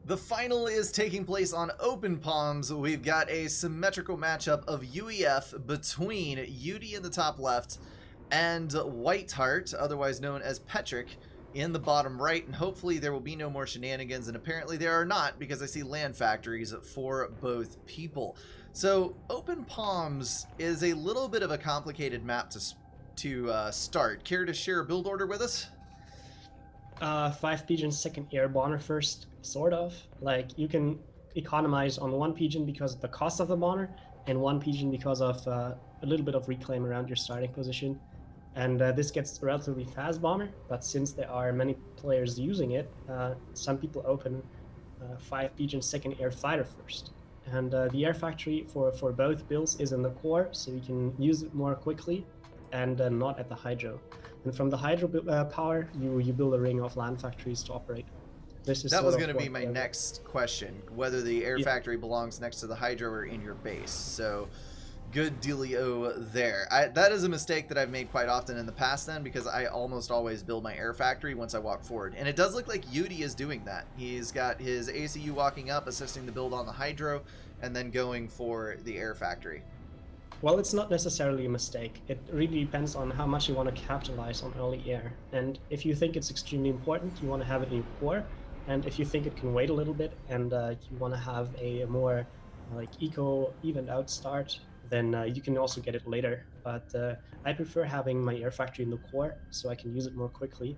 The final is taking place on Open Palms. We've got a symmetrical matchup of UEF between Yudi in the top left and Whiteheart, otherwise known as Petric, in the bottom right. And hopefully there will be no more shenanigans, and apparently there are not, because I see land factories for both people. So Open Palms is a little bit of a complicated map to start. Care to share a build order with us? 5 pigeons, second airborne first, sort of. Like, you can economize on 1 pigeon because of the cost of the bonner, and 1 pigeon because of a little bit of reclaim around your starting position. And this gets a relatively fast bomber, but since there are many players using it, some people open 5 pigeon second air fighter first. And the air factory for both builds is in the core, so you can use it more quickly and not at the hydro. And from the hydro power, you build a ring of land factories to operate. That was going to be my next question, whether the air factory belongs next to the hydro or in your base. So good dealio there. That is a mistake that I've made quite often in the past then, because I almost always build my air factory once I walk forward. And it does look like Yudi is doing that. He's got his ACU walking up, assisting the build on the hydro, and then going for the air factory. Well, it's not necessarily a mistake. It really depends on how much you want to capitalize on early air. And if you think it's extremely important, you want to have it in your core. And if you think it can wait a little bit and you want to have a more like eco evened out start, then you can also get it later. But I prefer having my air factory in the core so I can use it more quickly.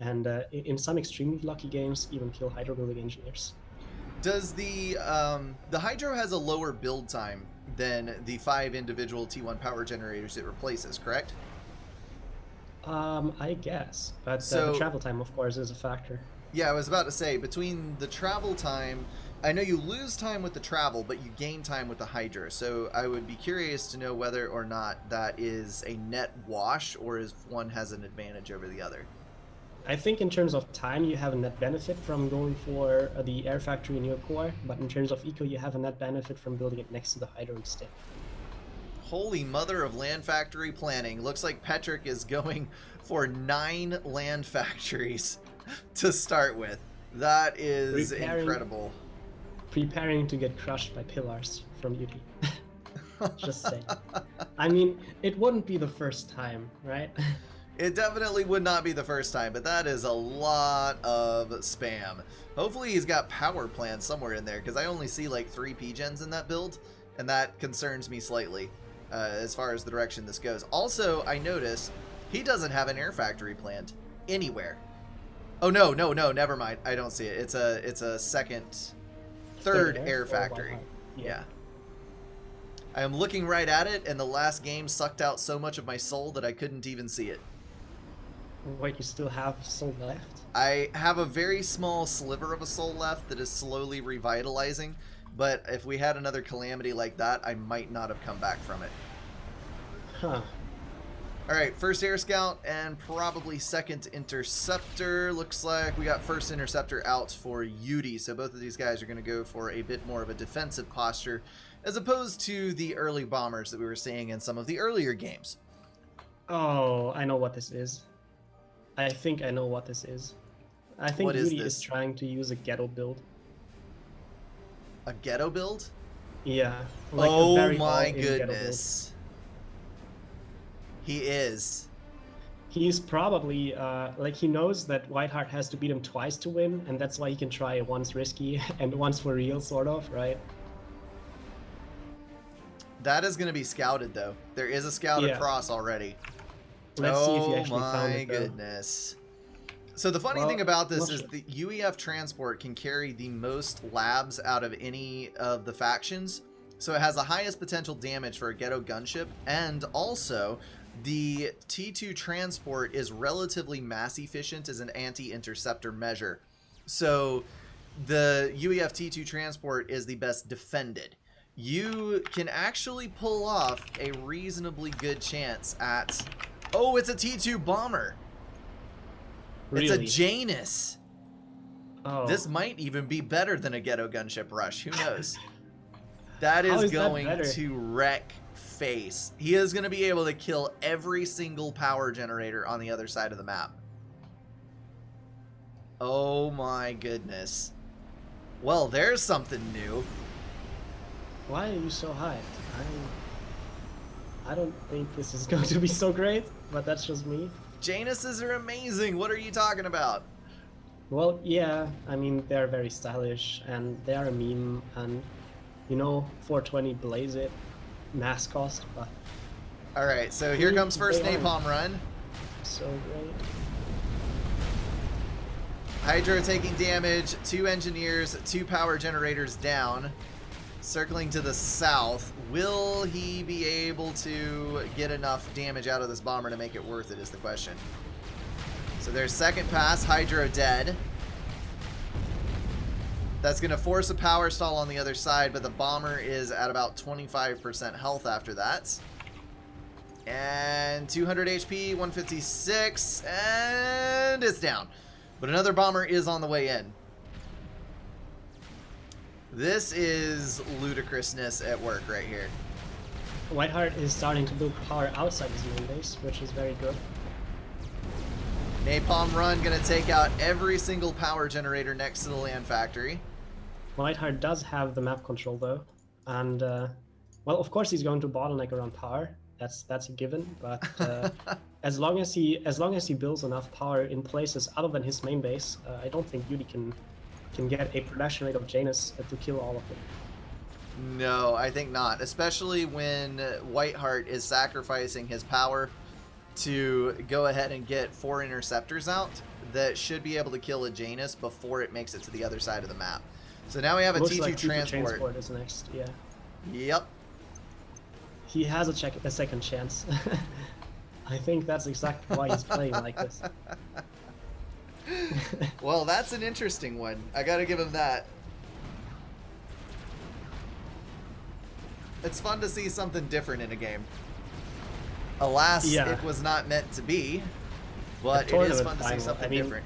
And in some extremely lucky games, even kill hydro building engineers. Does the hydro has a lower build time than the 5 individual T1 power generators it replaces, correct? I guess, but the travel time, of course, is a factor. Yeah, I was about to say, between the travel time, I know you lose time with the travel, but you gain time with the hydro. So I would be curious to know whether or not that is a net wash, or if one has an advantage over the other. I think in terms of time, you have a net benefit from going for the air factory in your core, but in terms of eco, you have a net benefit from building it next to the hydro instead. Holy mother of land factory planning. Looks like Petric is going for 9 land factories to start with. That is incredible. Preparing to get crushed by pillars from Yudi. Just saying. I mean, it wouldn't be the first time, right? It definitely would not be the first time, but that is a lot of spam. Hopefully he's got power plants somewhere in there, because I only see like 3 P-gens in that build, and that concerns me slightly as far as the direction this goes. Also, I notice he doesn't have an air factory planned anywhere. Oh, no, never mind. I don't see it. It's a third air factory. Yeah. I am looking right at it, and the last game sucked out so much of my soul that I couldn't even see it. Wait, you still have soul left? I have a very small sliver of a soul left that is slowly revitalizing, but if we had another calamity like that, I might not have come back from it. Huh. Alright, first air scout and probably second interceptor. Looks like we got first interceptor out for Yudi, so both of these guys are going to go for a bit more of a defensive posture as opposed to the early bombers that we were seeing in some of the earlier games. Oh, I know what this is. I think I know what this is. I think Yudi is trying to use a ghetto build. A ghetto build? Yeah. Like oh my goodness. He is. He's probably, like, he knows that Whiteheart has to beat him twice to win, and that's why he can try once risky and once for real, sort of, right? That is going to be scouted, though. There is a scout across already. Let's see if you actually found Oh it, my goodness. So the funny thing about this is the UEF transport can carry the most labs out of any of the factions. So it has the highest potential damage for a ghetto gunship, and also the T2 transport is relatively mass efficient as an anti-interceptor measure. So the UEF T2 transport is the best defended. You can actually pull off a reasonably good chance at... Oh, it's a T2 bomber. Really? It's a Janus. Oh. This might even be better than a ghetto gunship rush. Who knows? That is going to wreck face. He is going to be able to kill every single power generator on the other side of the map. Oh my goodness. Well, there's something new. Why are you so hyped? I don't think this is going to be so great, but that's just me. Januses are amazing. What are you talking about? Well, yeah, I mean, they're very stylish, and they are a meme, and, you know, 420 blaze it, mass cost, but... Alright, so here comes first napalm run. So great. Hydro taking damage, 2 engineers, 2 power generators down. Circling to the south. Will he be able to get enough damage out of this bomber to make it worth it is the question. So there's second pass, Hydro dead. That's going to force a power stall on the other side, but the bomber is at about 25% health after that. And 200 HP, 156, and it's down. But another bomber is on the way in. This is ludicrousness at work right here. Whiteheart is starting to build power outside his main base, which is very good. Napalm run gonna take out every single power generator next to the land factory. Whiteheart does have the map control though, and well, of course he's going to bottleneck around power. That's a given. But as long as he builds enough power in places other than his main base, I don't think Yudi can get a production rate of Janus to kill all of them. No, I think not. Especially when Whiteheart is sacrificing his power to go ahead and get 4 interceptors out that should be able to kill a Janus before it makes it to the other side of the map. So now we have a Looks T2 like transport. transport is next, yeah. Yep. He has a second chance. I think that's exactly why he's playing like this. Well, that's an interesting one. I gotta give him that. It's fun to see something different in a game. Alas, yeah. It was not meant to be, but it is fun to see something different.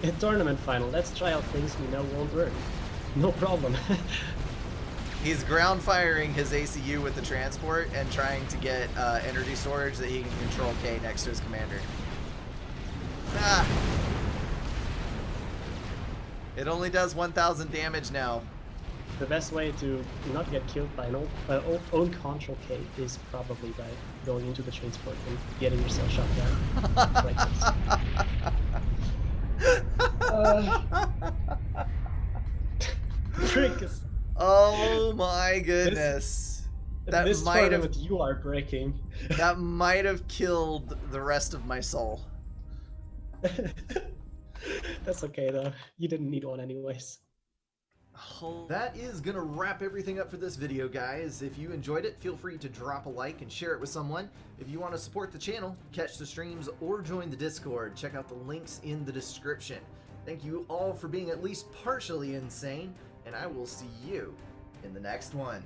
A tournament final. Let's try out things we know won't work. No problem. He's ground firing his ACU with the transport and trying to get energy storage that he can control K next to his commander. Ah. It only does 1,000 damage now. The best way to not get killed by an own control K is probably by going into the transport and getting yourself shot down. Like this. Frick. Oh my goodness. This tournament you are breaking. That might have killed the rest of my soul. That's okay though. You didn't need one anyways. That is gonna wrap everything up for this video, guys. If you enjoyed it, feel free to drop a like and share it with someone. If you want to support the channel, catch the streams, or join the Discord, check out the links in the description. Thank you all for being at least partially insane, and I will see you in the next one.